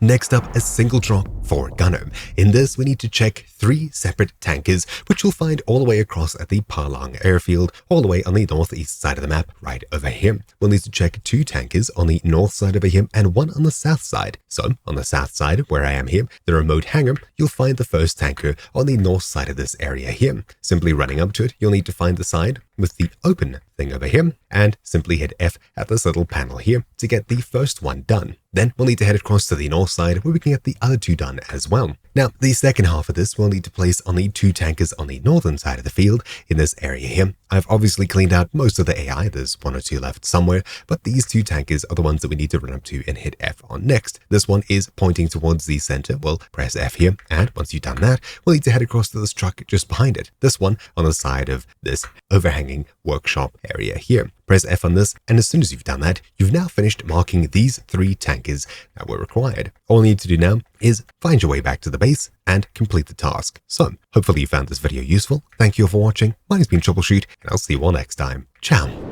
Next up, a single drop for Gunny. In this, we need to check 3 separate tankers, which you'll find all the way across at the Palong airfield, all the way on the northeast side of the map, right over here. We'll need to check 2 tankers on the north side over here and 1 on the south side. So, on the south side, where I am here, the remote hangar, you'll find the first tanker on the north side of this area here. Simply running up to it, you'll need to find the side with the open thing over here, and simply hit F at this little panel here to get the first one done. Then we'll need to head across to the north side where we can get the other 2 done as well. Now, the second half of this we'll need to place on the 2 tankers on the northern side of the field in this area here. I've obviously cleaned out most of the AI, there's 1 or 2 left somewhere, but these 2 tankers are the ones that we need to run up to and hit F on next. This one is pointing towards the center. We'll press F here, and once you've done that, we'll need to head across to this truck just behind it. This one on the side of this overhanging workshop area here. Press F on this, and as soon as you've done that, you've now finished marking these 3 tankers that were required. All you need to do now is find your way back to the base and complete the task. So, hopefully you found this video useful. Thank you all for watching. My name's been Troubleshoot, and I'll see you all next time. Ciao.